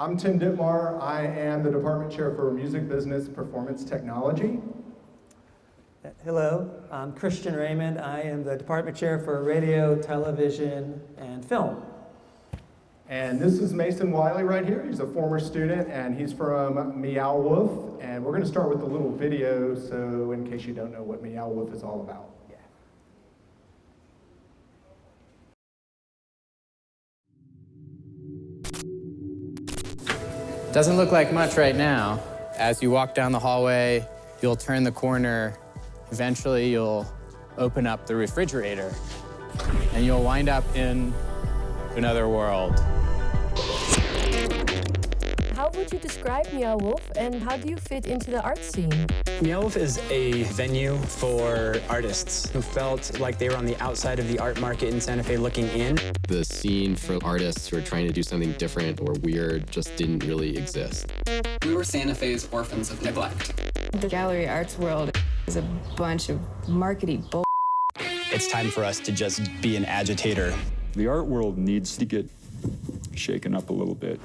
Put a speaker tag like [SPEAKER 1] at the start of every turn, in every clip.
[SPEAKER 1] I'm Tim Dittmar. I am the Department Chair for Music Business Performance Technology.
[SPEAKER 2] Hello, I'm Christian Raymond. I am the Department Chair for Radio, Television, and Film.
[SPEAKER 1] And this is Mason Wiley right here. He's a former student, and he's from Meow Wolf. And we're going to start with a little video, so in case you don't know what Meow Wolf is all about.
[SPEAKER 3] Doesn't look like much right now. As you walk down the hallway, you'll turn the corner. Eventually, you'll open up the refrigerator, and you'll wind up in another world.
[SPEAKER 4] How would you describe Meow Wolf, and how do you fit into the art scene?
[SPEAKER 5] Meow Wolf is a venue for artists who felt like they were on the outside of the art market in Santa Fe looking in.
[SPEAKER 6] The scene for artists who are trying to do something different or weird just didn't really exist.
[SPEAKER 7] We were Santa Fe's orphans of neglect.
[SPEAKER 8] The gallery arts world is a bunch of markety bull.
[SPEAKER 5] It's time for us to just be an agitator.
[SPEAKER 9] The art world needs to get shaken up a little bit.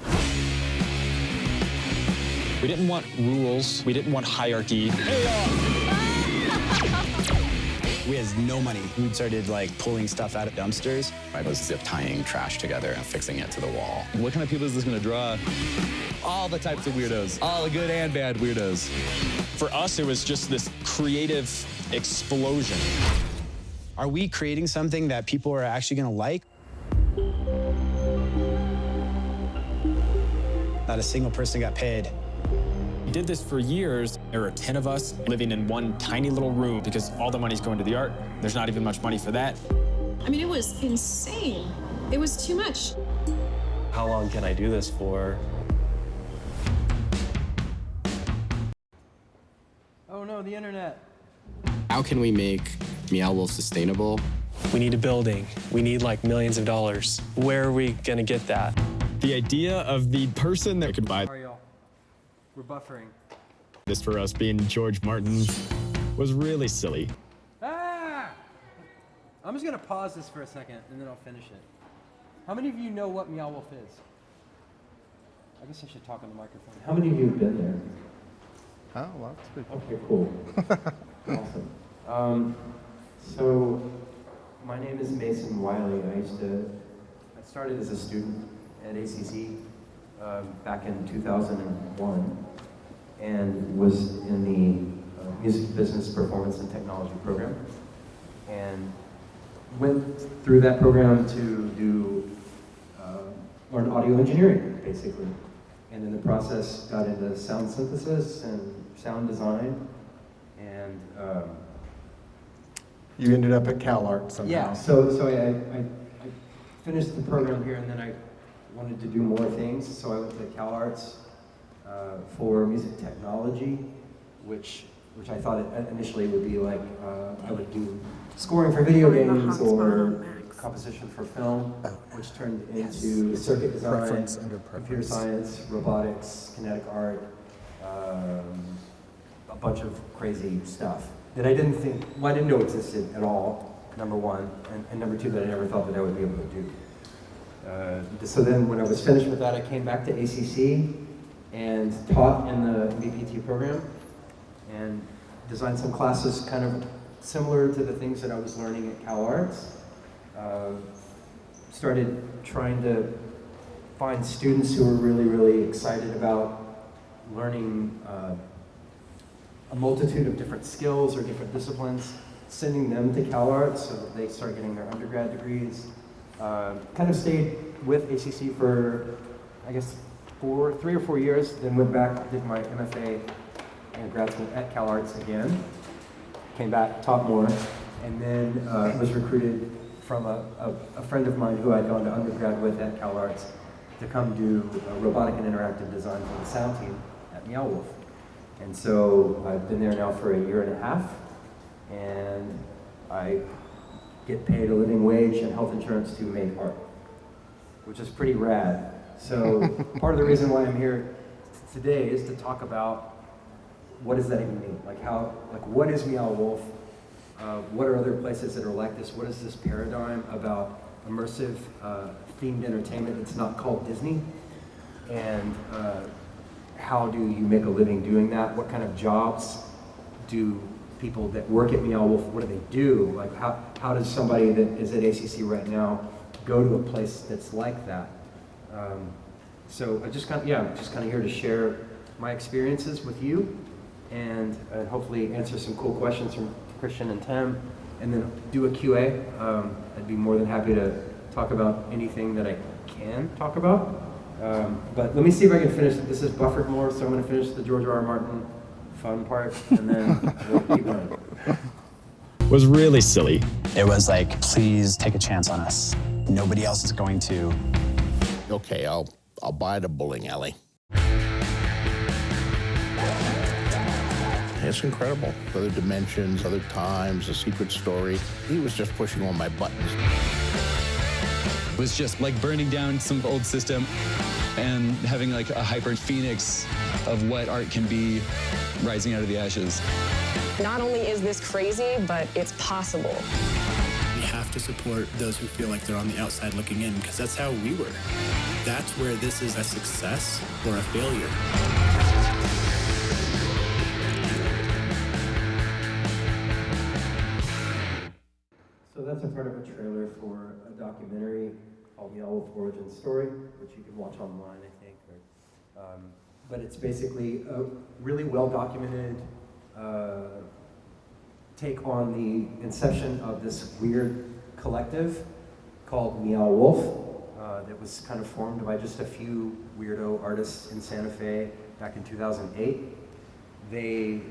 [SPEAKER 5] We didn't want rules. We didn't want hierarchy. We had no money. We started pulling stuff out of dumpsters.
[SPEAKER 6] I was zip tying trash together and fixing it to the wall.
[SPEAKER 10] What kind of people is this going to draw? All the types of weirdos, all the good and bad weirdos.
[SPEAKER 5] For us, it was just this creative explosion. Are we creating something that people are actually going to like? Not a single person got paid.
[SPEAKER 11] We did this for years. There were 10 of us living in one tiny little room because all the money's going to the art. There's not even much money for that.
[SPEAKER 12] I mean, it was insane. It was too much.
[SPEAKER 13] How long can I do this for?
[SPEAKER 2] Oh no, the internet.
[SPEAKER 6] How can we make Meow Wolf sustainable?
[SPEAKER 13] We need a building. We need millions of dollars. Where are we gonna get that?
[SPEAKER 10] The idea of the person that could buy
[SPEAKER 2] How are y'all? We're buffering.
[SPEAKER 10] this for us being George Martin was really silly.
[SPEAKER 2] Ah! I'm just gonna pause this for a second and then I'll finish it. How many of you know what Meow Wolf is? I guess I should talk on the microphone.
[SPEAKER 14] How many of you have been there?
[SPEAKER 1] Oh, well, that's pretty
[SPEAKER 14] cool. Okay, cool. Awesome. So, my name is Mason Wiley. I started as a student at ACC back in 2001 and was in the Music Business Performance and Technology program, and went through that program to do learn audio engineering, basically. And in the process got into sound synthesis and sound design, and
[SPEAKER 1] You ended up at CalArts somehow.
[SPEAKER 14] yeah, so I finished the program here, and then I wanted to do more things, so I went to CalArts for music technology, which I thought initially would be I would do scoring for video games or composition for film, which turned into circuit design, computer science, robotics, kinetic art, a bunch of crazy stuff that I didn't know existed at all, number one, and number two, that I never thought that I would be able to do. So then when I was finished with that, I came back to ACC and taught in the MBPT program and designed some classes kind of similar to the things that I was learning at CalArts. Started trying to find students who were really, really excited about learning a multitude of different skills or different disciplines, sending them to CalArts so that they start getting their undergrad degrees. Kind of stayed with ACC for, I guess, 3 or 4 years, then went back, did my MFA and grad school at CalArts again, came back, taught more, and then was recruited from a friend of mine who I'd gone to undergrad with at CalArts to come do robotic and interactive design for the sound team at Meow Wolf. And so I've been there now for a year and a half, and I get paid a living wage and health insurance to make art, which is pretty rad. So part of the reason why I'm here today is to talk about what does that even mean? What is Meow Wolf? What are other places that are like this? What is this paradigm about immersive themed entertainment that's not called Disney? and how do you make a living doing that? What kind of jobs do people that work at Meow Wolf, what do they do? Like how does somebody that is at ACC right now go to a place that's like that? So I just I'm just kind of here to share my experiences with you, and hopefully answer some cool questions from Christian and Tim, and then do a QA. I'd be more than happy to talk about anything that I can talk about. But let me see if I can finish. This is buffered more, so I'm going to finish the George R.R. Martin fun part, and then we'll keep going.
[SPEAKER 5] Was really silly.
[SPEAKER 3] It was like, please take a chance on us. Nobody else is going to.
[SPEAKER 15] Okay, I'll buy the bowling alley. It's incredible. Other dimensions, other times, a secret story. He was just pushing all my buttons.
[SPEAKER 10] It was just like burning down some old system and having like a hyper phoenix of what art can be rising out of the ashes.
[SPEAKER 16] Not only is this crazy, but it's possible.
[SPEAKER 17] We have to support those who feel like they're on the outside looking in, because that's how we were. That's where this is a success or a failure.
[SPEAKER 14] So that's a part of a trailer for a documentary called Meow Wolf Origin Story, which you can watch online, I think. But it's basically a really well-documented take on the inception of this weird collective called Meow Wolf that was kind of formed by just a few weirdo artists in Santa Fe back in 2008. They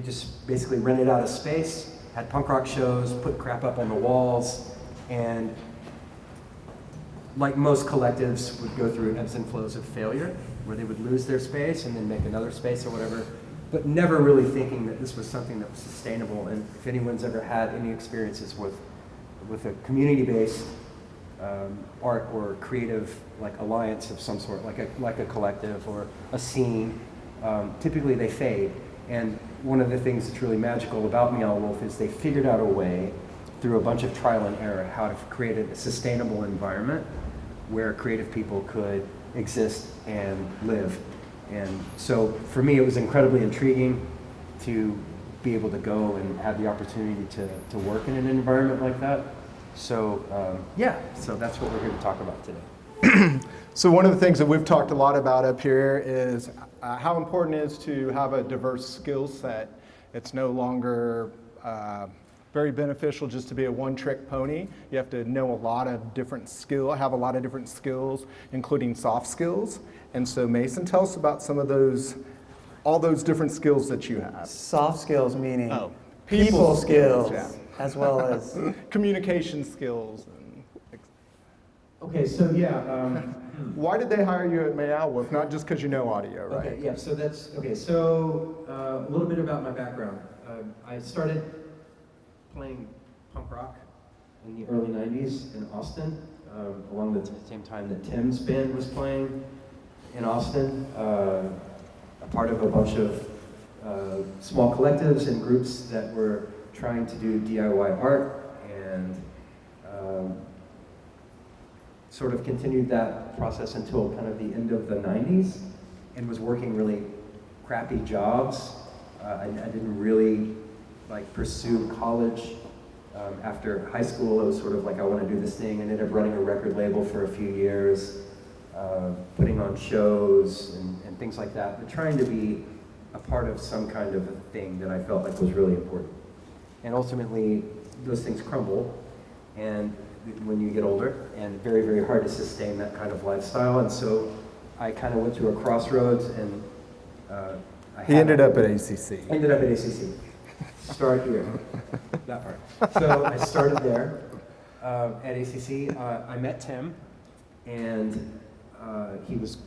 [SPEAKER 14] just basically rented out a space, had punk rock shows, put crap up on the walls, and like most collectives would go through ebbs and flows of failure, where they would lose their space and then make another space or whatever, but never really thinking that this was something that was sustainable. And if anyone's ever had any experiences with a community-based art or creative like alliance of some sort, like a collective or a scene, typically they fade. And one of the things that's really magical about Meow Wolf is they figured out a way through a bunch of trial and error how to create a sustainable environment where creative people could exist and live. And so for me, it was incredibly intriguing to be able to go and have the opportunity to work in an environment like that. So so that's what we're here to talk about today.
[SPEAKER 1] So one of the things that we've talked a lot about up here is how important it is to have a diverse skill set. It's no longer very beneficial just to be a one-trick pony. You have to know a lot of different skills, have a lot of different skills, including soft skills. And so Mason, tell us about some of those, all those different skills that you have.
[SPEAKER 18] Soft skills meaning
[SPEAKER 1] people
[SPEAKER 18] skills,
[SPEAKER 1] yeah.
[SPEAKER 18] As well as
[SPEAKER 1] communication skills.
[SPEAKER 14] Okay, so
[SPEAKER 1] why did they hire you at Meow Wolf? Not just because you know audio, right?
[SPEAKER 14] Okay, yeah, so that's, okay, so a little bit about my background. I started playing punk rock in the early 90s in Austin, along the same time that Tim's band was playing in Austin, a part of a bunch of small collectives and groups that were trying to do DIY art, and sort of continued that process until kind of the end of the 90s, and was working really crappy jobs. I didn't really pursue college. After high school, it was sort of like, I want to do this thing, and ended up running a record label for a few years, putting on shows and things like that, but trying to be a part of some kind of a thing that I felt like was really important. And ultimately, those things crumble, and when you get older, and very, very hard to sustain that kind of lifestyle. And so I kind of went to a crossroads, and
[SPEAKER 1] He ended up at ACC.
[SPEAKER 14] Ended up at ACC. Start here, that part. So I started there at ACC. I met Tim, and he was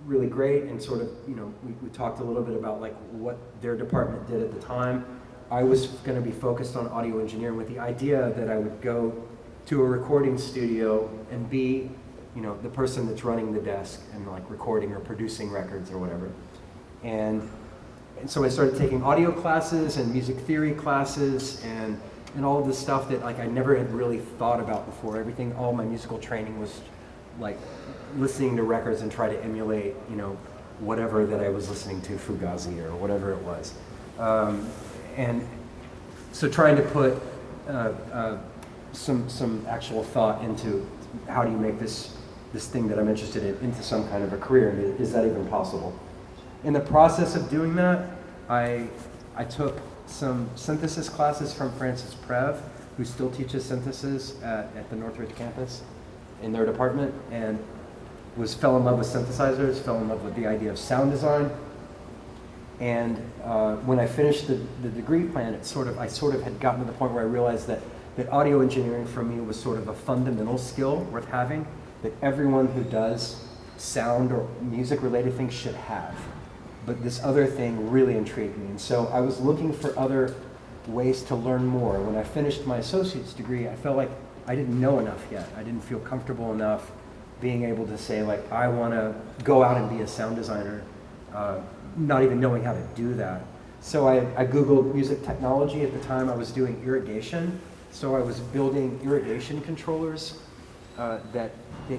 [SPEAKER 14] really great, and sort of, we talked a little bit about what their department did at the time. I was going to be focused on audio engineering with the idea that I would go to a recording studio and be, the person that's running the desk and recording or producing records or whatever. And so I started taking audio classes and music theory classes and all of this stuff that I never had really thought about before. All my musical training was like listening to records and try to emulate, whatever that I was listening to, Fugazi or whatever it was. And so trying to put some actual thought into how do you make this thing that I'm interested in into some kind of a career, and is that even possible? In the process of doing that, I took some synthesis classes from Francis Prev, who still teaches synthesis at the Northridge campus in their department, and fell in love with synthesizers, fell in love with the idea of sound design. And when I finished the degree plan, I sort of had gotten to the point where I realized that audio engineering for me was sort of a fundamental skill worth having, that everyone who does sound or music related things should have. But this other thing really intrigued me. And so I was looking for other ways to learn more. When I finished my associate's degree, I felt like I didn't know enough yet. I didn't feel comfortable enough being able to say, like, I want to go out and be a sound designer, not even knowing how to do that. So I Googled music technology. At the time I was doing irrigation. So I was building irrigation controllers that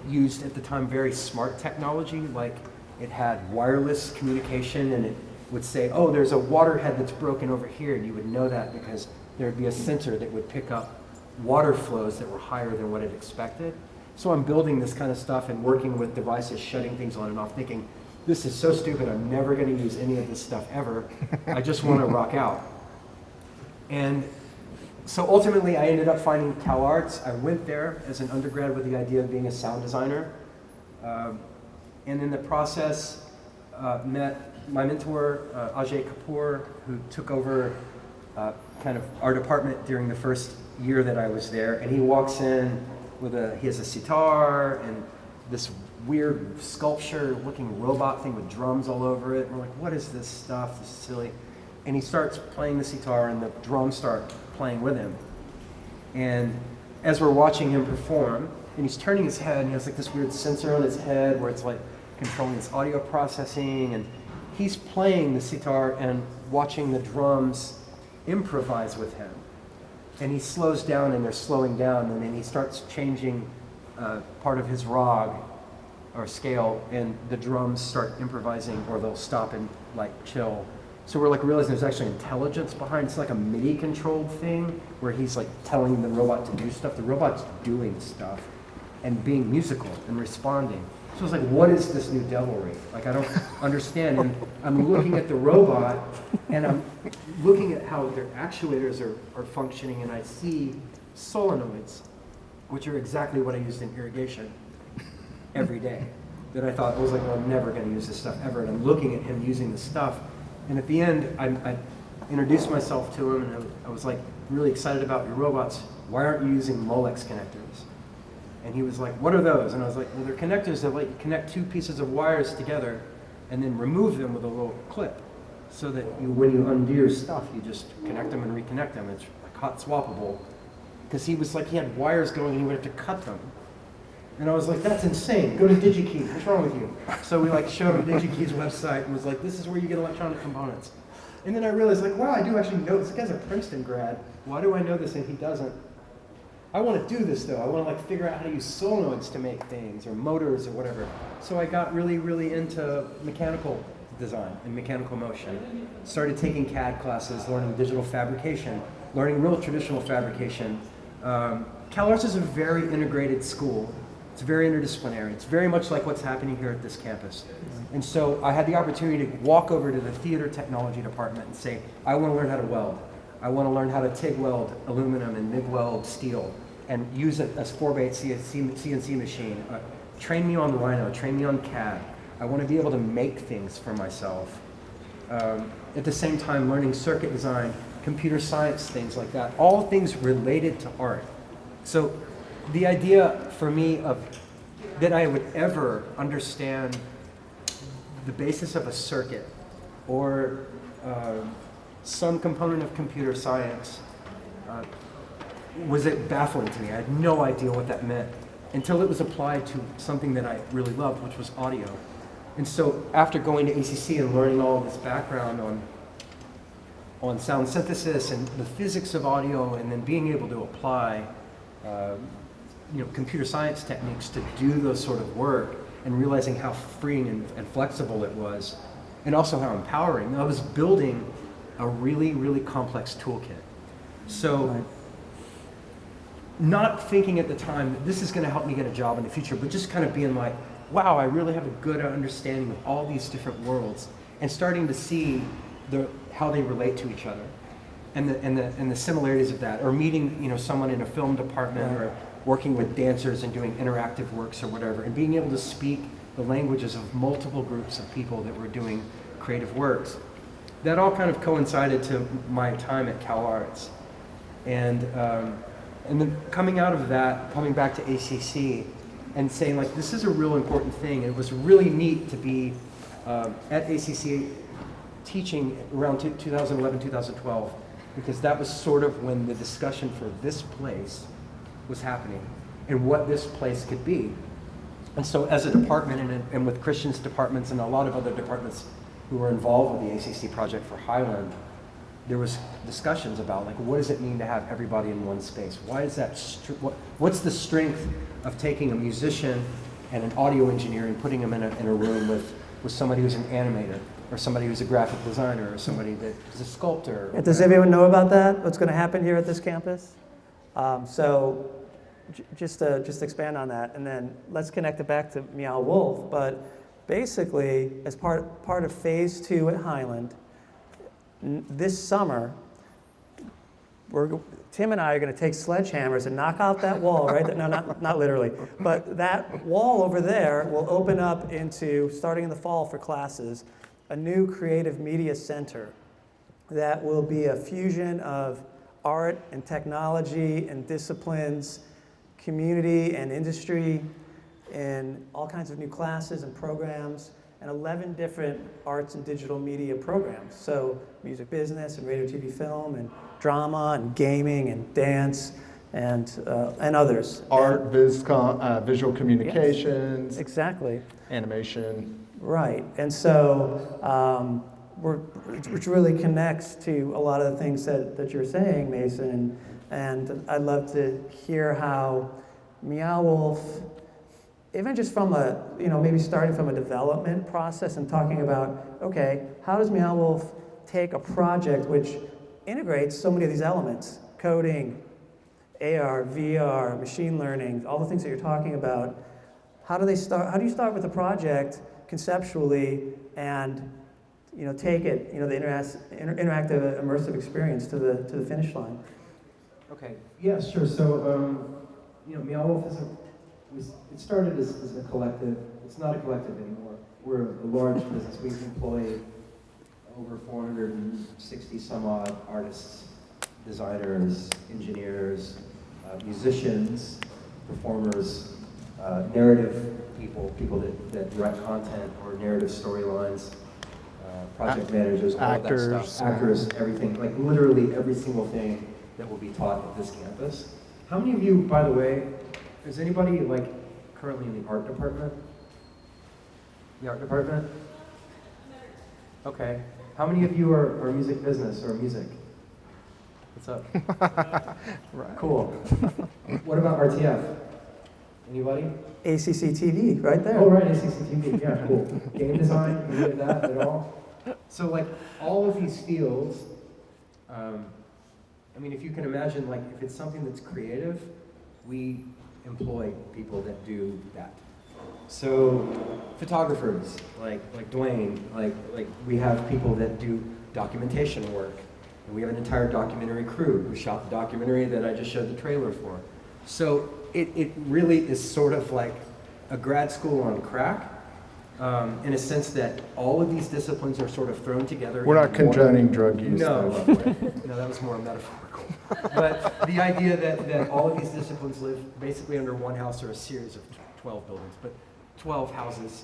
[SPEAKER 14] used at the time very smart technology, like it had wireless communication, and it would say, oh, there's a water head that's broken over here, and you would know that because there would be a sensor that would pick up water flows that were higher than what it expected. So I'm building this kind of stuff and working with devices, shutting things on and off, thinking, this is so stupid, I'm never going to use any of this stuff ever. I just want to rock out. And so ultimately I ended up finding CalArts. I went there as an undergrad with the idea of being a sound designer. And in the process, met my mentor, Ajay Kapoor, who took over kind of our department during the first year that I was there. And he walks in with he has a sitar and this weird sculpture-looking robot thing with drums all over it. And we're like, what is this stuff? This is silly. And he starts playing the sitar, and the drums start playing with him. And as we're watching him perform, and he's turning his head, and he has like this weird sensor on his head where it's like controlling his audio processing, and he's playing the sitar and watching the drums improvise with him. And he slows down, and they're slowing down, and then he starts changing part of his rag or scale, and the drums start improvising, or they'll stop and like chill. So we're like realizing there's actually intelligence behind. It's like a MIDI controlled thing where he's like telling the robot to do stuff. The robot's doing stuff and being musical and responding. So I was like, what is this new devilry? Like, I don't understand. And I'm looking at the robot, and I'm looking at how their actuators are functioning, and I see solenoids, which are exactly what I used in irrigation every day. That I thought, I was like, well, I'm never going to use this stuff ever. And I'm looking at him using this stuff. And at the end, I introduced myself to him, and I was like, really excited about your robots. Why aren't you using Molex connectors? And he was like, what are those? And I was like, well, they're connectors that let you connect two pieces of wires together and then remove them with a little clip. So that when you undo your stuff, you just connect them and reconnect them. It's hot swappable. Because he was like, he had wires going and he would have to cut them. And I was like, that's insane. Go to DigiKey. What's wrong with you? So we like showed him DigiKey's website and was like, this is where you get electronic components. And then I realized, like, wow, I do actually know this guy's a Princeton grad. Why do I know this and he doesn't? I want to do this though. I want to like figure out how to use solenoids to make things or motors or whatever. So I got really, really into mechanical design and mechanical motion. Started taking CAD classes, learning digital fabrication, learning real traditional fabrication. CalArts is a very integrated school. It's very interdisciplinary. It's very much like what's happening here at this campus. And so I had the opportunity to walk over to the theater technology department and say, I want to learn how to weld. I want to learn how to TIG weld aluminum and MIG weld steel and use a 4x8 CNC machine. Train me on Rhino, train me on CAD. I want to be able to make things for myself. At the same time, learning circuit design, computer science, things like that, all things related to art. So the idea for me of that I would ever understand the basis of a circuit or some component of computer science was baffling to me. I had no idea what that meant until it was applied to something that I really loved, which was audio. And so after going to ACC and learning all of this background on sound synthesis and the physics of audio, and then being able to apply computer science techniques to do those sort of work, and realizing how freeing and flexible it was, and also how empowering. I was building a really, really complex toolkit. So not thinking at the time that this is going to help me get a job in the future, but just kind of being like, wow, I really have a good understanding of all these different worlds, and starting to see how they relate to each other, and the similarities of that, or meeting someone in a film department, or working with dancers and doing interactive works or whatever, and being able to speak the languages of multiple groups of people that were doing creative works. That all kind of coincided to my time at Cal Arts. And then coming out of that, coming back to ACC and saying like, this is a real important thing. And it was really neat to be at ACC teaching around 2011, 2012, because that was sort of when the discussion for this place was happening and what this place could be. And so as a department and with Christian's departments and a lot of other departments who were involved with the ACC project for Highland, there was discussions about like, what does it mean to have everybody in one space? Why is that? What's the strength of taking a musician and an audio engineer and putting them in a room with somebody who's an animator, or somebody who's a graphic designer, or somebody that is a sculptor?
[SPEAKER 18] Does everyone know about that? What's going to happen here at this campus? So just expand on that, and then let's connect it back to Meow Wolf. But basically, as part of phase 2 at Highland, this summer, Tim and I are going to take sledgehammers and knock out that wall, right? No, not literally. But that wall over there will open up into, starting in the fall for classes, a new creative media center that will be a fusion of art and technology and disciplines, community and industry, and all kinds of new classes and programs, and 11 different arts and digital media programs. So music business and radio, TV, film, and drama, and gaming, and dance, and others.
[SPEAKER 1] Art, visual communications.
[SPEAKER 18] Yes, exactly.
[SPEAKER 1] Animation.
[SPEAKER 18] Right, and so which really connects to a lot of the things that you're saying, Mason, and I'd love to hear how Meow Wolf, even just from maybe starting from a development process and talking about, okay, how does Meow Wolf take a project which integrates so many of these elements, coding, AR, VR, machine learning, all the things that you're talking about, how do you start with a project conceptually and take it, the interactive, immersive experience to the finish line?
[SPEAKER 14] Okay, yeah, sure. So, Meow Wolf it started as a collective. It's not a collective anymore. We're a large business. We've employed over 460 some odd artists, designers, engineers, musicians, performers, narrative people that write content or narrative storylines, project managers, all
[SPEAKER 1] actors,
[SPEAKER 14] of that stuff. Actors, everything, like literally every single thing that will be taught at this campus. How many of you, by the way, is anybody like currently in the art department? The art department? Okay. How many of you are music business or music? What's up?
[SPEAKER 1] Right.
[SPEAKER 14] Cool. What about RTF? Anybody?
[SPEAKER 18] ACCTV, right there.
[SPEAKER 14] Oh, right, ACCTV. Yeah, cool. Game design, any of that at all? So, like, all of these fields, if you can imagine, like, if it's something that's creative, we employ people that do that. So, photographers, like Dwayne, like we have people that do documentation work. And we have an entire documentary crew who shot the documentary that I just showed the trailer for. So it really is sort of like a grad school on crack, in a sense that all of these disciplines are sort of thrown together.
[SPEAKER 1] We're not condoning drug use.
[SPEAKER 14] No, no, that was more metaphorical. But the idea that all of these disciplines live basically under one house or a series of 12 buildings, but 12 houses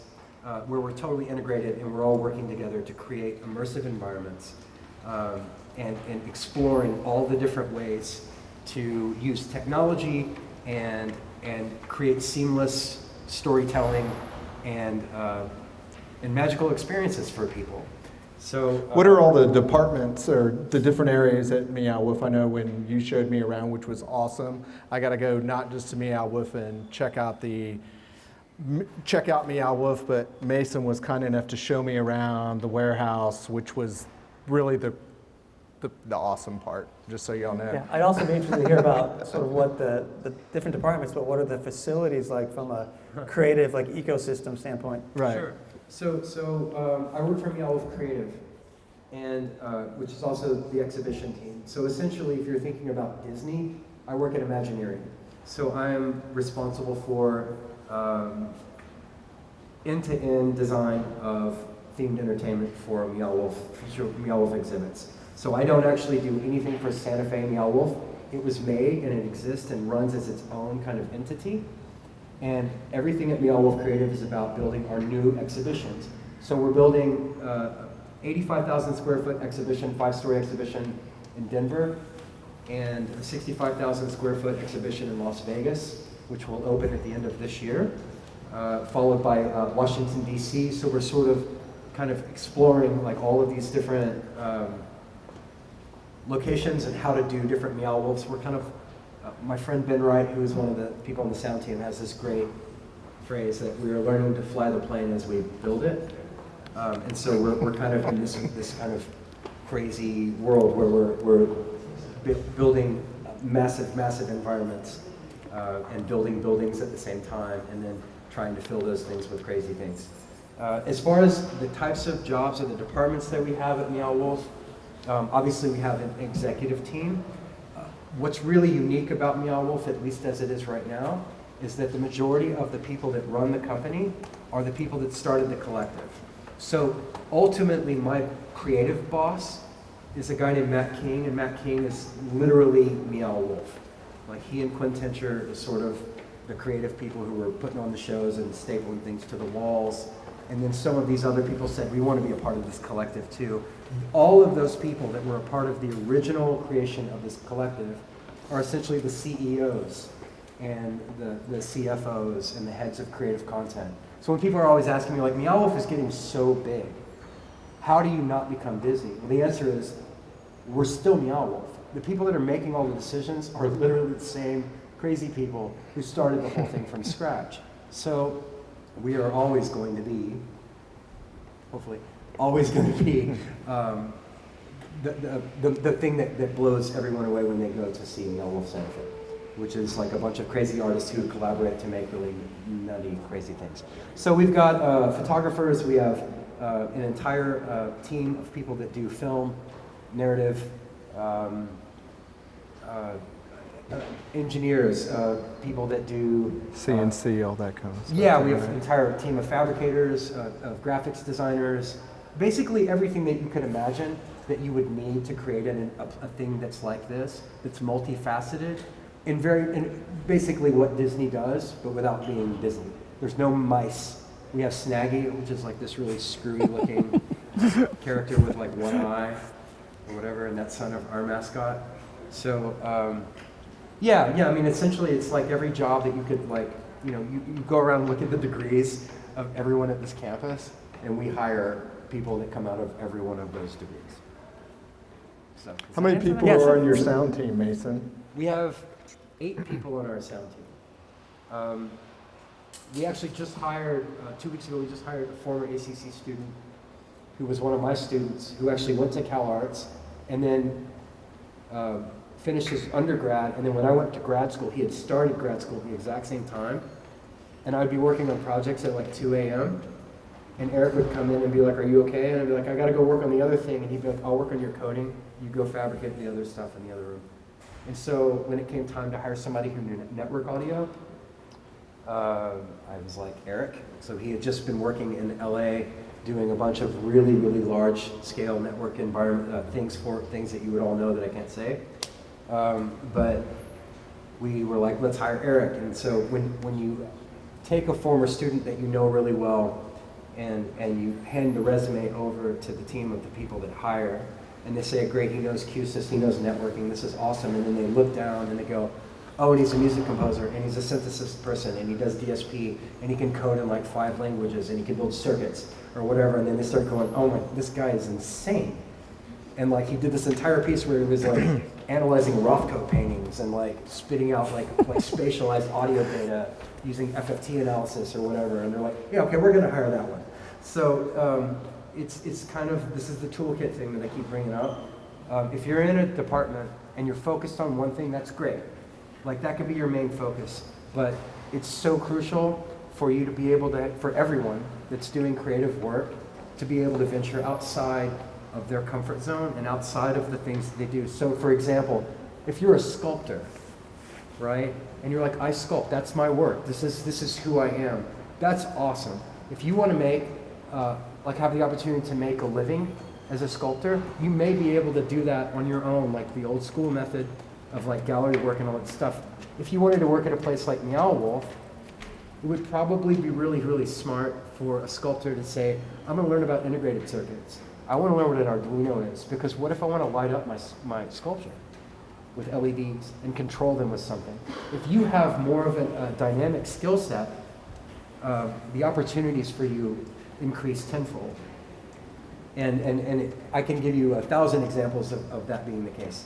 [SPEAKER 14] where we're totally integrated and we're all working together to create immersive environments and exploring all the different ways to use technology and create seamless storytelling and magical experiences for people. So,
[SPEAKER 1] what are all the departments or the different areas at Meow Wolf? I know when you showed me around, which was awesome. I got to go not just to Meow Wolf and check out Meow Wolf, but Mason was kind enough to show me around the warehouse, which was really the awesome part, just so y'all know.
[SPEAKER 18] Yeah, I'd also be interested to hear about sort of what the different departments, but what are the facilities like from a creative like ecosystem standpoint?
[SPEAKER 1] Right.
[SPEAKER 14] Sure. So I work for Meow Wolf Creative, and which is also the exhibition team. So essentially, if you're thinking about Disney, I work at Imagineering. So I'm responsible for end-to-end design of themed entertainment for Meow Wolf exhibits. So I don't actually do anything for Santa Fe Meow Wolf. It was made and it exists and runs as its own kind of entity. And everything at Meow Wolf Creative is about building our new exhibitions. So we're building 85,000 square foot exhibition, 5-story exhibition in Denver, and a 65,000 square foot exhibition in Las Vegas, which will open at the end of this year, followed by Washington, DC. So we're sort of kind of exploring like all of these different locations and how to do different Meow Wolves. We're kind of, my friend Ben Wright, who is one of the people on the sound team, has this great phrase that we are learning to fly the plane as we build it. And so we're kind of in this kind of crazy world where we're building massive environments and building buildings at the same time, and then trying to fill those things with crazy things. As far as the types of jobs or the departments that we have at Meow Wolf, obviously we have an executive team. What's really unique about Meow Wolf, at least as it is right now, is that the majority of the people that run the company are the people that started the collective. So ultimately my creative boss is a guy named Matt King, and Matt King is literally Meow Wolf. Like he and Quinn Tincher is sort of the creative people who were putting on the shows and stapling things to the walls. And then some of these other people said, we want to be a part of this collective too. All of those people that were a part of the original creation of this collective are essentially the CEOs and the CFOs and the heads of creative content. So when people are always asking me, like, Meow Wolf is getting so big, how do you not become Disney? Well, the answer is, we're still Meow Wolf. The people that are making all the decisions are literally the same crazy people who started the whole thing from scratch. So we are always going to be, hopefully, always going to be the thing that blows everyone away when they go to see Meow Wolf Santa Fe, which is like a bunch of crazy artists who collaborate to make really nutty, crazy things. So we've got photographers, we have an entire team of people that do film, narrative, engineers, people that do
[SPEAKER 1] CNC, all that kind of stuff.
[SPEAKER 14] Yeah, we have an entire team of fabricators, of graphics designers, basically everything that you could imagine that you would need to create a thing that's like this, that's multifaceted, and basically what Disney does, but without being Disney. There's no mice. We have Snaggy, which is like this really screwy looking character with like one eye or whatever, and that's son of our mascot. So yeah, I mean, essentially it's like every job that you could like, you go around and look at the degrees of everyone at this campus, and we hire people that come out of every one of those degrees. So,
[SPEAKER 1] how many people are on your sound team, Mason?
[SPEAKER 14] We have 8 people on our sound team. We actually just hired, 2 weeks ago, we just hired a former ACC student who was one of my students, who actually went to Cal Arts and then finished his undergrad. And then when I went to grad school, he had started grad school at the exact same time. And I'd be working on projects at like 2 a.m. And Eric would come in and be like, are you okay? And I'd be like, I gotta go work on the other thing. And he'd be like, I'll work on your coding. You go fabricate the other stuff in the other room. And so when it came time to hire somebody who knew network audio, I was like, Eric. So he had just been working in LA doing a bunch of really, really large scale network environment things that you would all know that I can't say. But we were like, let's hire Eric. And so when you take a former student that you know really well and you hand the resume over to the team of the people that hire, and they say, great, he knows QSys, he knows networking, this is awesome. And then they look down and they go, oh, and he's a music composer, and he's a synthesis person, and he does DSP, and he can code in like 5 languages, and he can build circuits, or whatever, and then they start going, oh my, this guy is insane. And like he did this entire piece where he was like analyzing Rothko paintings and like spitting out like spatialized audio data using FFT analysis or whatever, and they're like, yeah, okay, we're gonna hire that one. So it's kind of, this is the toolkit thing that I keep bringing up. If you're in a department and you're focused on one thing, that's great. Like that could be your main focus, but it's so crucial for you to be able to, for everyone that's doing creative work, to be able to venture outside of their comfort zone and outside of the things that they do. So for example, if you're a sculptor, right, and you're like, I sculpt, that's my work, this is who I am, that's awesome. If you want to make, like have the opportunity to make a living as a sculptor, you may be able to do that on your own, like the old school method of like gallery work and all that stuff. If you wanted to work at a place like Meow Wolf, it would probably be really, really smart for a sculptor to say, I'm going to learn about integrated circuits. I want to learn what an Arduino is, because what if I want to light up my sculpture with LEDs and control them with something? If you have more of a dynamic skill set, the opportunities for you increase tenfold. And I can give you 1,000 examples of that being the case.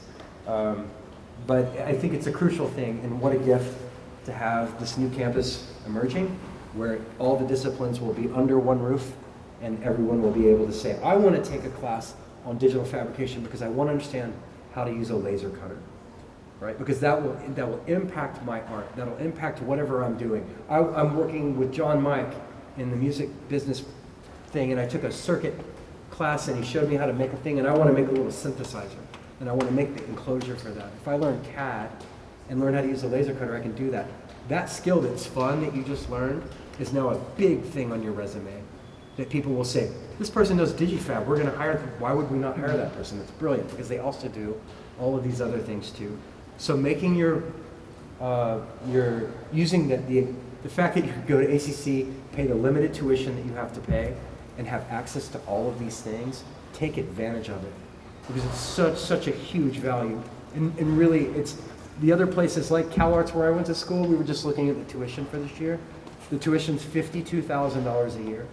[SPEAKER 14] But I think it's a crucial thing, and what a gift to have this new campus emerging, where all the disciplines will be under one roof, and everyone will be able to say, I want to take a class on digital fabrication because I want to understand how to use a laser cutter, right? Because that will impact my art, that'll impact whatever I'm doing. I'm working with John Mike in the music business thing, and I took a circuit class and he showed me how to make a thing, and I want to make a little synthesizer, and I want to make the enclosure for that. If I learn CAD and learn how to use a laser cutter, I can do that. That skill that's fun that you just learned is now a big thing on your resume, that people will say, this person does digifab, we're going to hire them. Why would we not hire that person? It's brilliant, because they also do all of these other things too. So making you're using the fact that you could go to ACC, pay the limited tuition that you have to pay, and have access to all of these things, take advantage of it, because it's such a huge value. And really, it's the other places like CalArts where I went to school, we were just looking at the tuition for this year. The tuition's $52,000 a year,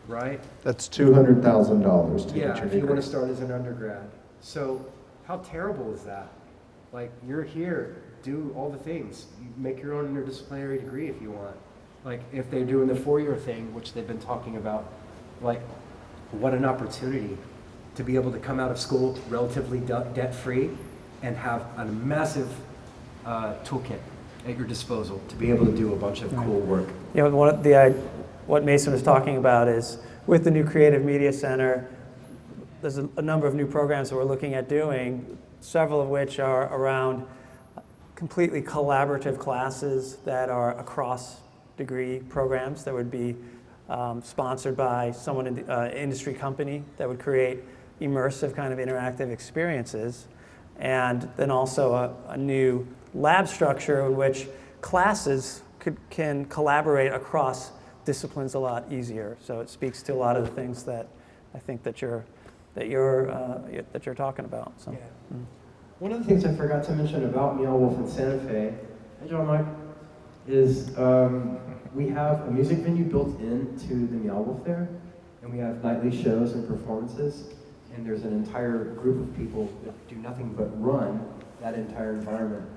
[SPEAKER 14] right?
[SPEAKER 1] That's $200,000 to get your
[SPEAKER 14] if
[SPEAKER 1] degree.
[SPEAKER 14] you want to start as an undergrad. So how terrible is that? Like, you're here, do all the things. You make your own interdisciplinary degree if you want. Like, if they're doing the 4-year thing, which they've been talking about, like, what an opportunity to be able to come out of school relatively debt-free and have a massive toolkit at your disposal to be able to do a bunch of cool work.
[SPEAKER 18] You know, what Mason was talking about is with the new Creative Media Center, there's a number of new programs that we're looking at doing, several of which are around completely collaborative classes that are across degree programs that would be sponsored by someone in the industry company that would create immersive kind of interactive experiences. And then also a new lab structure in which classes can collaborate across disciplines a lot easier. So it speaks to a lot of the things that I think that you're talking about. So.
[SPEAKER 14] Yeah. One of the things I forgot to mention about Meow Wolf in Santa Fe, hey John Mike, is we have a music venue built into the Meow Wolf there, and we have nightly shows and performances, and there's an entire group of people that do nothing but run that entire environment.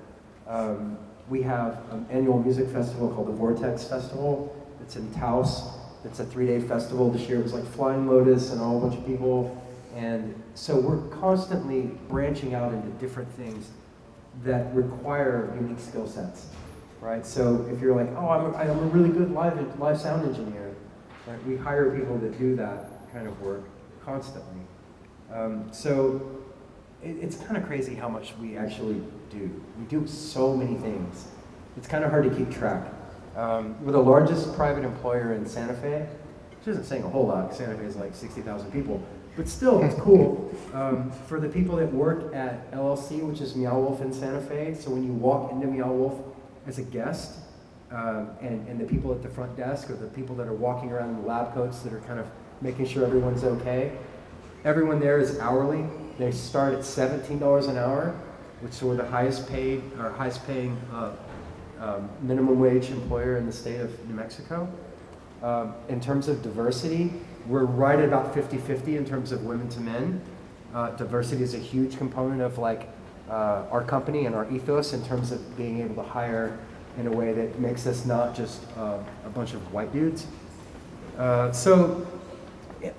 [SPEAKER 14] We have an annual music festival called the Vortex Festival. It's in Taos. It's a 3-day festival. This year it was like Flying Lotus and a whole bunch of people. And so we're constantly branching out into different things that require unique skill sets, right? So if you're like, oh, I'm a really good live sound engineer, right? We hire people that do that kind of work constantly. So it's kind of crazy how much we actually do. We do so many things. It's kind of hard to keep track. We're the largest private employer in Santa Fe, which isn't saying a whole lot. Santa Fe is like 60,000 people. But still, it's cool. For the people that work at LLC, which is Meow Wolf in Santa Fe, so when you walk into Meow Wolf as a guest, and the people at the front desk, or the people that are walking around in lab coats that are kind of making sure everyone's okay, everyone there is hourly. They start at $17 an hour, which is we're the highest paying minimum wage employer in the state of New Mexico. In terms of diversity, we're right at about 50-50 in terms of women to men. Diversity is a huge component of our company and our ethos in terms of being able to hire in a way that makes us not just a bunch of white dudes. So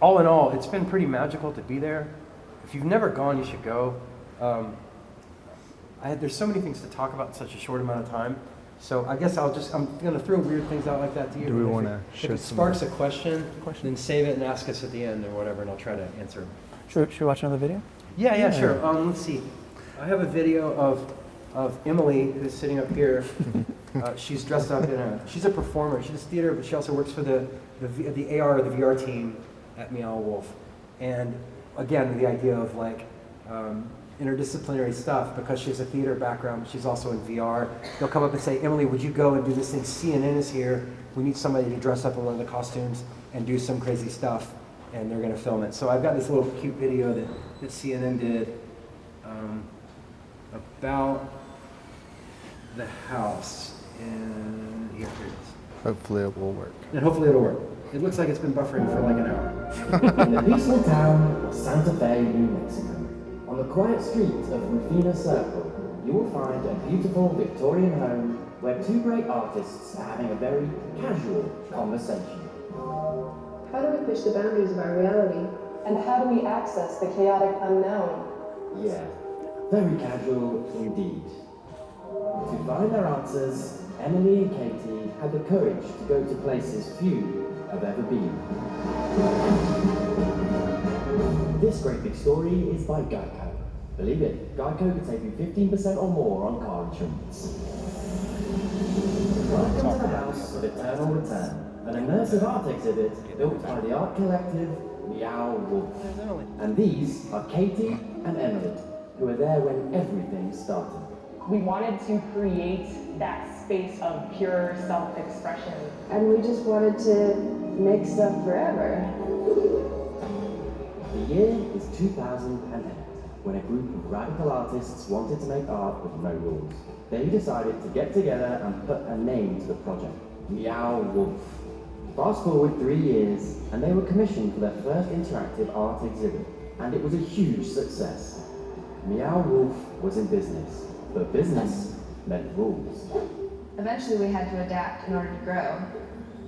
[SPEAKER 14] all in all, it's been pretty magical to be there. If you've never gone, you should go. There's so many things to talk about in such a short amount of time. So I guess I'm going to throw weird things out like that to you.
[SPEAKER 1] Do we want to
[SPEAKER 14] If it sparks a question, then save it and ask us at the end or whatever, and I'll try to answer.
[SPEAKER 18] Should we watch another video?
[SPEAKER 14] Yeah, sure. Let's see. I have a video of Emily, who's sitting up here. She's dressed up she's a performer. She does theater, but she also works for the AR or the VR team at Meow Wolf. And again, the idea of interdisciplinary stuff, because she has a theater background, she's also in VR. They'll come up and say, Emily, would you go and do this thing? CNN is here. We need somebody to dress up in one of the costumes and do some crazy stuff, and they're going to film it. So I've got this little cute video that CNN did about the house, and here it is.
[SPEAKER 1] Hopefully it will work.
[SPEAKER 14] And hopefully it'll work. It looks like it's been buffering for like an hour.
[SPEAKER 19] In the peaceful town of Santa Fe, New Mexico, on the quiet streets of Rufina Circle, you will find a beautiful Victorian home where two great artists are having a very casual conversation.
[SPEAKER 20] How do we push the boundaries of our reality? And how do we access the chaotic unknown?
[SPEAKER 19] Yeah, very casual indeed. To find their answers, Emily and Katie had the courage to go to places few have ever been. This great big story is by Geico. Believe it, Geico could save you 15% or more on car insurance. Welcome to the House of Eternal Return, an immersive art exhibit built by the art collective Meow Wolf. And these are Katie and Emily, who were there when everything started.
[SPEAKER 16] We wanted to create that space of pure self-expression.
[SPEAKER 20] And we just wanted to make stuff forever.
[SPEAKER 19] The year is 2008, when a group of radical artists wanted to make art with no rules. They decided to get together and put a name to the project, Meow Wolf. Fast forward 3 years, and they were commissioned for their first interactive art exhibit, and it was a huge success. Meow Wolf was in business, but business meant rules.
[SPEAKER 8] Eventually we had to adapt in order to grow.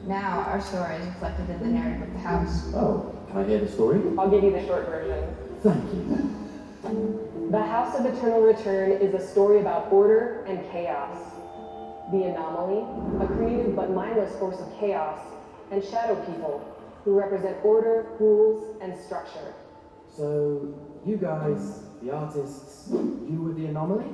[SPEAKER 8] Now our story is reflected in the narrative of the house.
[SPEAKER 19] Oh, can I hear the story?
[SPEAKER 16] I'll give you the short version.
[SPEAKER 19] Thank you.
[SPEAKER 16] The House of Eternal Return is a story about order and chaos. The Anomaly, a creative but mindless force of chaos, and shadow people, who represent order, rules, and structure.
[SPEAKER 19] So, you guys, the artists, you were the anomaly?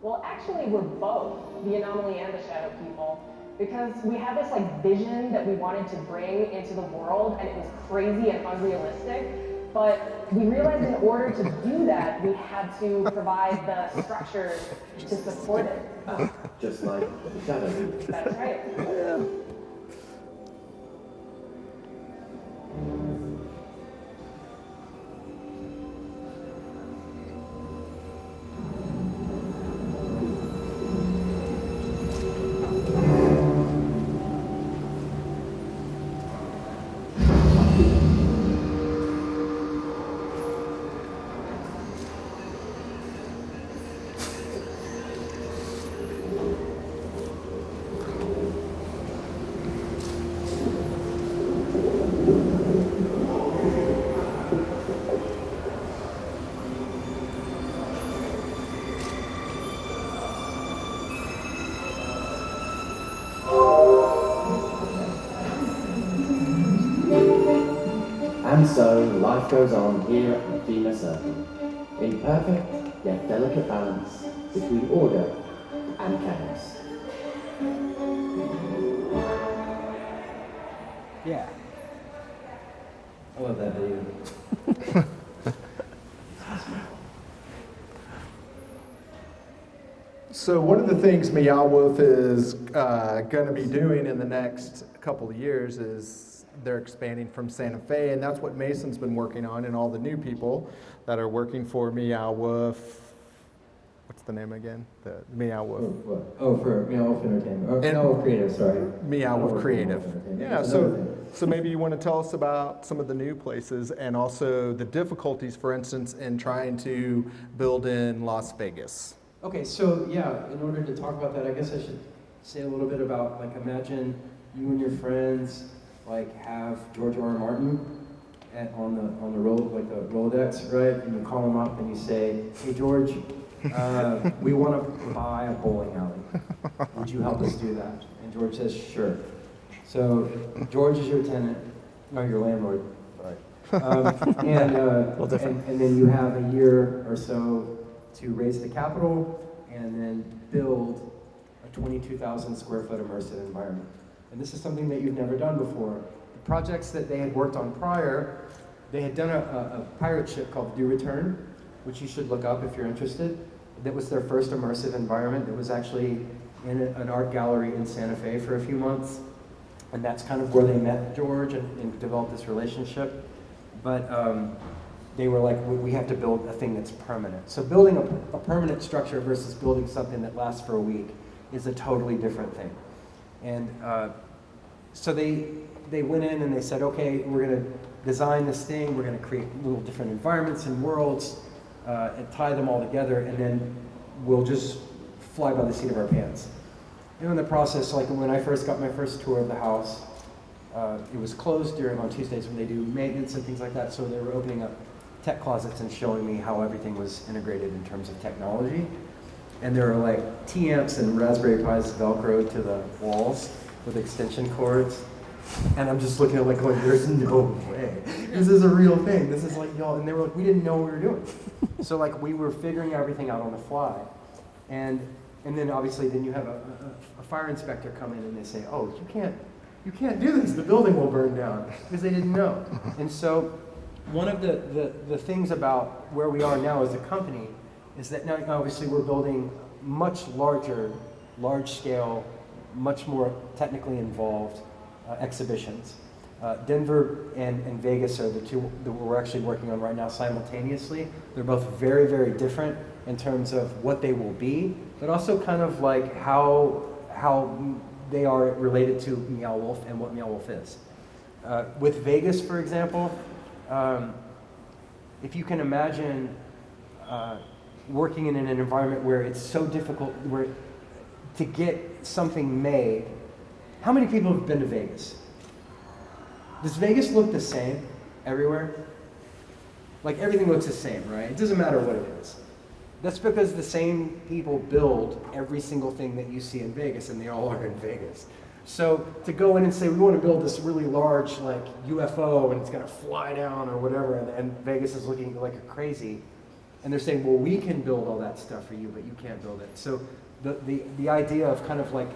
[SPEAKER 16] Well, actually, we're both, the Anomaly and the shadow people, because we had this vision that we wanted to bring into the world, and it was crazy and unrealistic. But we realized in order to do that, we had to provide the structures to support it.
[SPEAKER 19] Just like the shadow people.
[SPEAKER 16] That's right.
[SPEAKER 19] Yeah. And so, life goes on here at the Rufina Circle, in perfect yet delicate balance between order and chaos.
[SPEAKER 14] Yeah. I love that video.
[SPEAKER 1] So one of the things Meow Wolf is going to be doing in the next couple of years is they're expanding from Santa Fe, and that's what Mason's been working on, and all the new people that are working for Meow Wolf what's the name again? The Meow Wolf.
[SPEAKER 14] Oh, for Meow Wolf Entertainment. Or Meow Wolf Creative, sorry.
[SPEAKER 1] Meow Wolf Creative. Yeah, so maybe you want to tell us about some of the new places and also the difficulties, for instance, in trying to build in Las Vegas.
[SPEAKER 14] Okay, so yeah, in order to talk about that, I guess I should say a little bit about, like, imagine you and your friends, like, have George R. R. Martin on the road, like the Rolodex, right? And you call him up and you say, hey, George, we want to buy a bowling alley. Would you help us do that? And George says, sure. So George is your tenant, no, your landlord. Sorry. And then you have a year or so to raise the capital and then build a 22,000 square foot immersive environment. And this is something that you've never done before. The projects that they had worked on prior, they had done a pirate ship called Do Return, which you should look up if you're interested. That was their first immersive environment. It was actually in an art gallery in Santa Fe for a few months. And that's kind of where they met George and developed this relationship. But they were like, we have to build a thing that's permanent. So building a permanent structure versus building something that lasts for a week is a totally different thing. And so they went in and they said, okay, we're going to design this thing. We're going to create little different environments and worlds and tie them all together. And then we'll just fly by the seat of our pants. And in the process, like when I first got my first tour of the house, it was closed on Tuesdays when they do maintenance and things like that. So they were opening up tech closets and showing me how everything was integrated in terms of technology. And there are like T-amps and Raspberry Pis Velcro to the walls with extension cords. And I'm just looking at it like going, there's no way. This is a real thing. This is like y'all. And they were like, we didn't know what we were doing. So like we were figuring everything out on the fly. And then obviously then you have a fire inspector come in and they say, oh, you can't do this. The building will burn down, because they didn't know. And so one of the things about where we are now as a company is that now obviously we're building much larger, large scale, much more technically involved exhibitions. Denver and Vegas are the two that we're actually working on right now simultaneously. They're both very, very different in terms of what they will be, but also kind of like how they are related to Meow Wolf and what Meow Wolf is. With Vegas, for example, if you can imagine working in an environment where it's so difficult to get something made. How many people have been to Vegas? Does Vegas look the same everywhere? Like everything looks the same, right? It doesn't matter what it is. That's because the same people build every single thing that you see in Vegas, and they all are in Vegas. So to go in and say, we want to build this really large like UFO and it's going to fly down or whatever, and Vegas is looking like crazy, and they're saying, well, we can build all that stuff for you, but you can't build it. So the idea of kind of like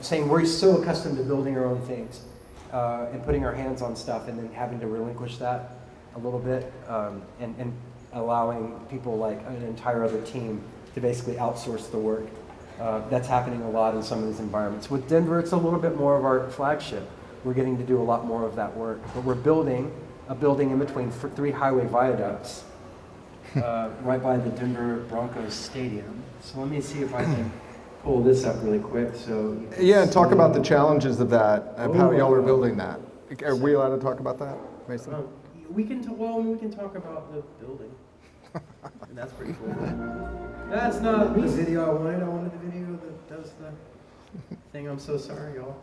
[SPEAKER 14] saying we're so accustomed to building our own things and putting our hands on stuff and then having to relinquish that a little bit and allowing people like an entire other team to basically outsource the work. That's happening a lot in some of these environments. With Denver, it's a little bit more of our flagship. We're getting to do a lot more of that work. But we're building a building in between 3 highway viaducts right by the Denver Broncos Stadium. So let me see if I can pull this up really quick. So
[SPEAKER 1] yeah, and talk about the challenges of that, of how y'all are building that. Are we allowed to talk about that, Mason?
[SPEAKER 14] We can talk about the building. And that's pretty cool. That's not the video I wanted. I wanted the video that does the thing. I'm so sorry, y'all.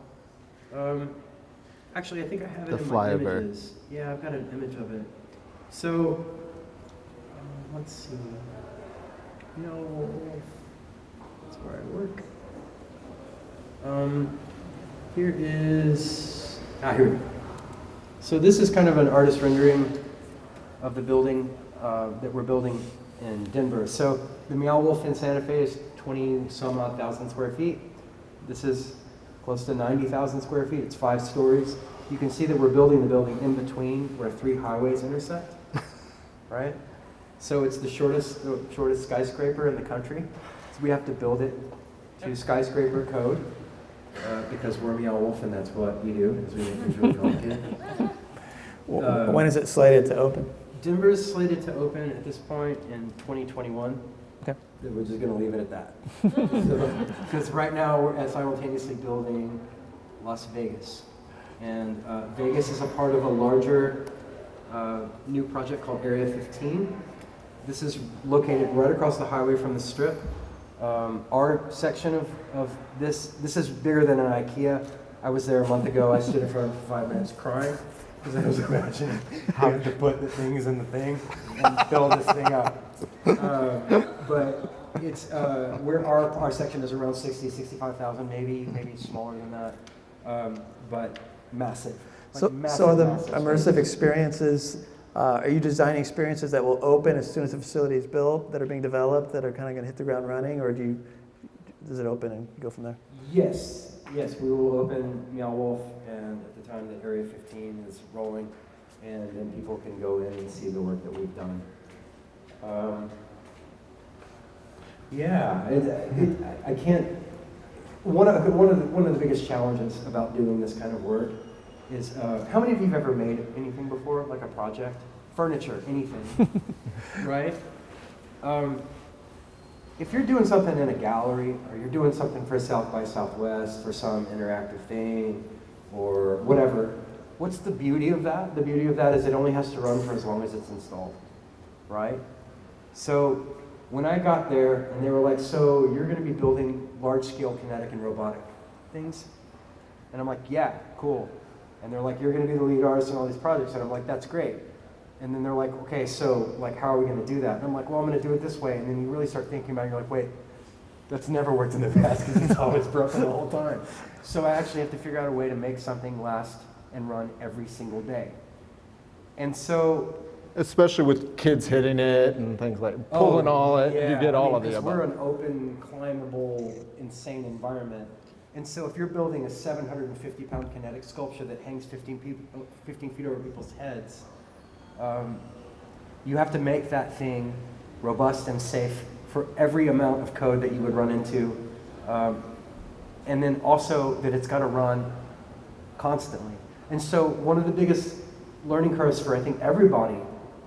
[SPEAKER 14] Actually, I think I have it in my images. Yeah, I've got an image of it. So, let's see. That's where I work. Here is, here we go. So this is kind of an artist rendering of the building that we're building in Denver. So the Meow Wolf in Santa Fe is 20-some-odd thousand square feet. This is close to 90,000 square feet. It's 5 stories. You can see that we're building the building in between where 3 highways intersect, right? So it's the shortest skyscraper in the country. So we have to build it to skyscraper code because we're Meow Wolf and that's what we do, is we make things really complicated.
[SPEAKER 18] When is it slated to open?
[SPEAKER 14] Denver is slated to open at this point in 2021.
[SPEAKER 13] Okay.
[SPEAKER 14] We're just going to leave it at that. Because right now we're simultaneously building Las Vegas. And Vegas is a part of a larger new project called Area 15. This is located right across the highway from the Strip. Our section of this is bigger than an IKEA. I was there a month ago. I stood in front of it for 5 minutes crying because I was imagining having to put the things in the thing and fill this thing up. But it's our section is around 65,000, maybe smaller than that, but massive.
[SPEAKER 18] So are the immersive experiences, are you designing experiences that will open as soon as the facility is built, that are being developed, that are kind of going to hit the ground running, or does it open and go from there?
[SPEAKER 14] Yes, we will open Meow Wolf, and at the time that Area 15 is rolling, and then people can go in and see the work that we've done. I can't. One of the biggest challenges about doing this kind of work is how many of you have ever made anything before, like a project, furniture, anything, right? If you're doing something in a gallery, or you're doing something for South by Southwest, for some interactive thing, or whatever, what's the beauty of that? The beauty of that is it only has to run for as long as it's installed, right? So when I got there, and they were like, so you're going to be building large-scale kinetic and robotic things? And I'm like, yeah, cool. And they're like, you're going to be the lead artist in all these projects. And I'm like, that's great. And then they're like, okay, so like, how are we going to do that? And I'm like, well, I'm going to do it this way. And then you really start thinking about it, you're like, wait, that's never worked in the past because it's always broken the whole time. So I actually have to figure out a way to make something last and run every single day. And so,
[SPEAKER 1] especially with kids hitting it and things like pulling all it, you get all of the above.
[SPEAKER 14] We're an open, climbable, insane environment. And so if you're building a 750-pound kinetic sculpture that hangs 15 feet over people's heads, you have to make that thing robust and safe for every amount of code that you would run into. And then also that it's got to run constantly. And so one of the biggest learning curves for, I think, everybody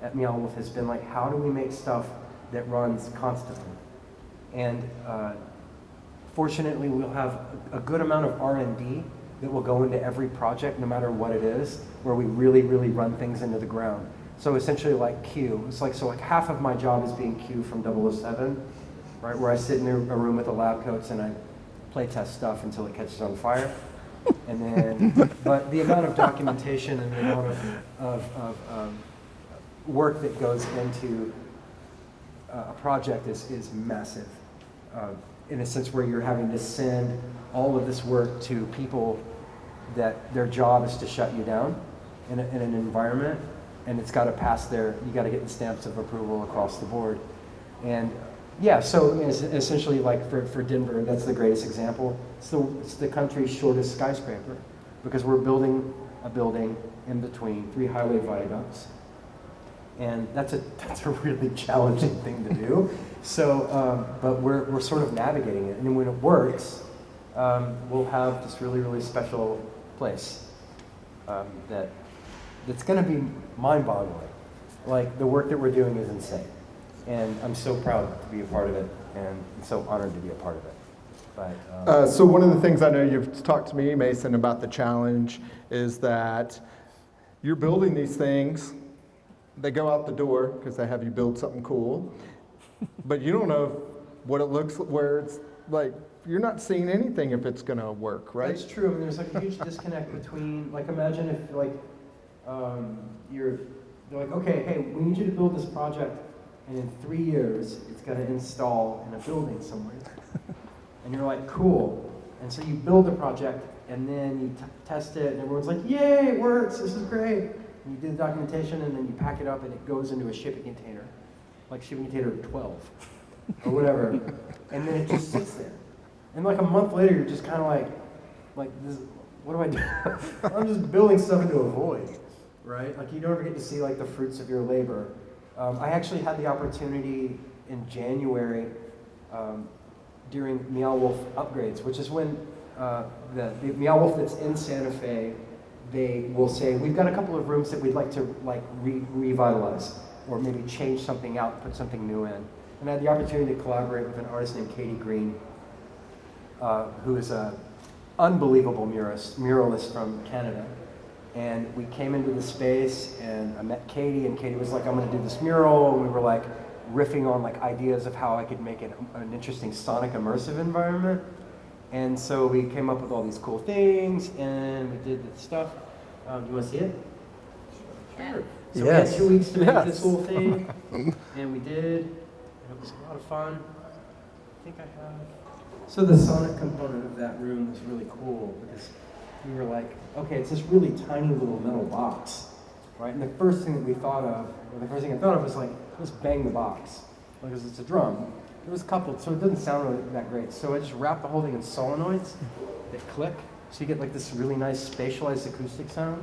[SPEAKER 14] at Meow Wolf has been like, how do we make stuff that runs constantly? And fortunately, we'll have a good amount of R&D that will go into every project, no matter what it is, where we really, really run things into the ground. So essentially like Q. It's like, so like half of my job is being Q from 007, right? Where I sit in a room with the lab coats and I play test stuff until it catches on fire. And then, but the amount of documentation and the amount of work that goes into a project is massive. In a sense where you're having to send all of this work to people that their job is to shut you down in an environment, and it's got to pass you got to get the stamps of approval across the board. And yeah, so essentially like for Denver, that's the greatest example. It's the country's shortest skyscraper because we're building a building in between 3 highway viaducts. And that's a really challenging thing to do. So, but we're sort of navigating it. And when it works, we'll have this really, really special place that's going to be mind-boggling. Like, the work that we're doing is insane. And I'm so proud to be a part of it, and so honored to be a part of it. But,
[SPEAKER 1] so one of the things I know you've talked to me, Mason, about the challenge is that you're building these things. They go out the door because they have you build something cool, but you don't know what it looks, where it's like, you're not seeing anything if it's going to work, right?
[SPEAKER 14] That's true. I mean, there's like a huge disconnect between, like, imagine if like they're like, okay, hey, we need you to build this project, and in 3 years it's going to install in a building somewhere, and you're like, cool. And so you build the project, and then you test it, and everyone's like, yay, it works, this is great. And you do the documentation, and then you pack it up, and it goes into a shipping container, like shipping container 12, or whatever, and then it just sits there. And like a month later, you're just kind of like this, what do I do? I'm just building stuff into a void, right? Like you don't ever get to see like the fruits of your labor. I actually had the opportunity in January during Meow Wolf upgrades, which is when the Meow Wolf that's in Santa Fe they will say, we've got a couple of rooms that we'd like to revitalize, or maybe change something out, put something new in. And I had the opportunity to collaborate with an artist named Katie Green, who is an unbelievable muralist from Canada. And we came into the space, and I met Katie, and Katie was like, I'm gonna do this mural, and we were like riffing on like ideas of how I could make it an interesting sonic immersive environment. And so we came up with all these cool things, and we did the stuff. Do you want to see it? Sure. So we had 2 weeks to make this whole thing, and we did. And it was a lot of fun. I think I have. So the sonic component of that room was really cool because we were like, okay, it's this really tiny little metal box, right? And the first thing that we thought of, or the first thing I thought of was like, let's bang the box, because it's a drum. It was coupled, so it doesn't sound really that great. So I just wrapped the whole thing in solenoids that click, so you get like this really nice spatialized acoustic sound.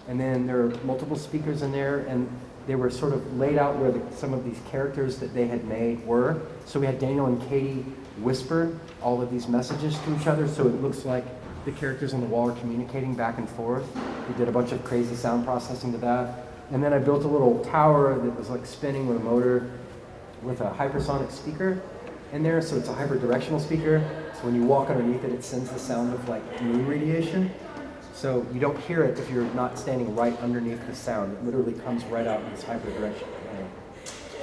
[SPEAKER 14] And then there are multiple speakers in there, and they were sort of laid out where some of these characters that they had made were. So we had Daniel and Katie whisper all of these messages to each other, so it looks like the characters on the wall are communicating back and forth. We did a bunch of crazy sound processing to that. And then I built a little tower that was like spinning with a motor, with a hypersonic speaker in there, so it's a hyper-directional speaker. So when you walk underneath it, it sends the sound of like moon radiation. So you don't hear it if you're not standing right underneath the sound. It literally comes right out in this hyper-directional way.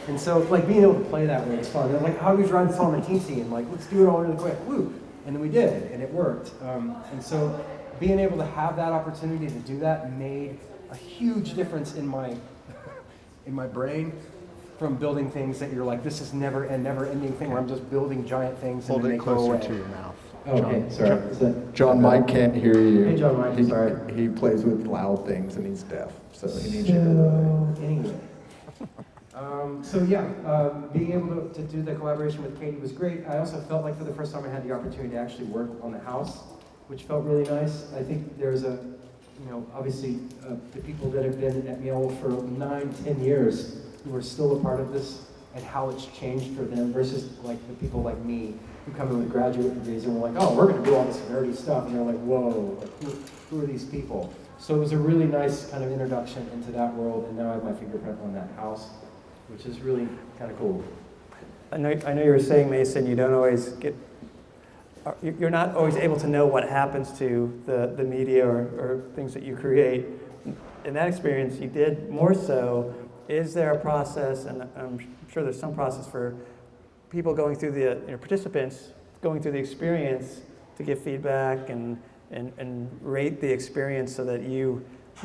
[SPEAKER 14] And so like being able to play that way is fun. And like, how do we drive this all in a team scene? Like, let's do it all really quick. Woo! And then we did, and it worked. And so being able to have that opportunity to do that made a huge difference in my brain. From building things that you're like, this is never ending thing where I'm just building giant things and then they go away.
[SPEAKER 1] Hold it closer to your mouth.
[SPEAKER 14] Okay, sorry.
[SPEAKER 1] John Mike can't hear you.
[SPEAKER 14] Hey, John Mike, sorry.
[SPEAKER 1] He plays with loud things and he's deaf, so he needs you to do it.
[SPEAKER 14] Anyway. Being able to do the collaboration with Katie was great. I also felt like for the first time I had the opportunity to actually work on the house, which felt really nice. I think there's obviously the people that have been at Meow for 9-10 years who are still a part of this, and how it's changed for them versus like the people like me who come in with graduate degrees and we're like, oh, we're going to do all this nerdy stuff, and they're like, whoa, like, who are these people? So it was a really nice kind of introduction into that world, and now I have my fingerprint on that house, which is really kind of cool.
[SPEAKER 18] I know you were saying, Mason, you don't always you're not always able to know what happens to the media or things that you create. In that experience, you did more so. Is there a process, and I'm sure there's some process for people going through participants going through the experience to give feedback and rate the experience so that you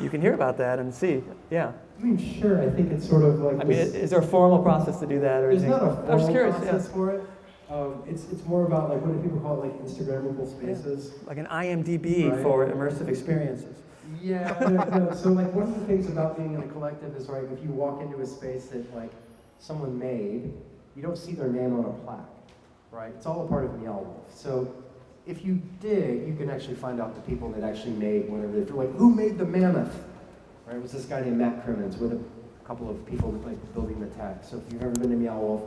[SPEAKER 18] can hear about that and see, yeah.
[SPEAKER 14] I mean, sure, I think it's sort of like
[SPEAKER 18] is there a formal process to do that? Or
[SPEAKER 14] there's not a formal process
[SPEAKER 18] yeah.
[SPEAKER 14] for it. It's more about like, what do people call it, like Instagrammable spaces?
[SPEAKER 18] Yeah. Like an IMDb right. for immersive experiences.
[SPEAKER 14] Yeah, no. So like one of the things about being in a collective is, right, if you walk into a space that like someone made, you don't see their name on a plaque, right? It's all a part of Meow Wolf. So if you dig, you can actually find out the people that actually made whatever. If you're like, who made the mammoth? Right, it was this guy named Matt Crimmins with a couple of people that like building the tech. So if you've ever been to Meow Wolf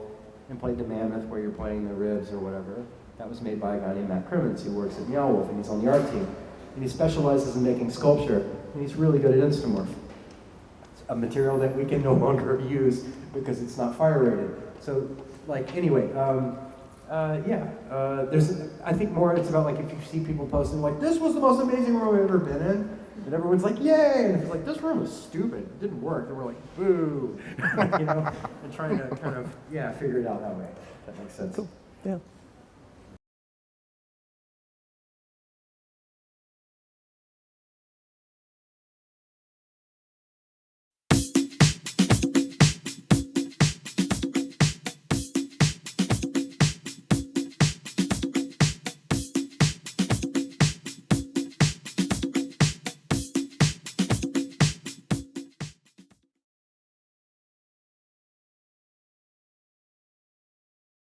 [SPEAKER 14] and played the mammoth where you're playing the ribs or whatever, that was made by a guy named Matt Crimmins who works at Meow Wolf, and he's on the art team. And he specializes in making sculpture, and he's really good at Instamorph. It's a material that we can no longer use because it's not fire rated. So, like, anyway, I think more it's about, like, if you see people posting, like, this was the most amazing room I've ever been in, and everyone's like, yay! And if it's like, this room was stupid, it didn't work, and we're like, boo! And trying to kind of, figure it out that way, if that makes sense.
[SPEAKER 18] Cool. Yeah.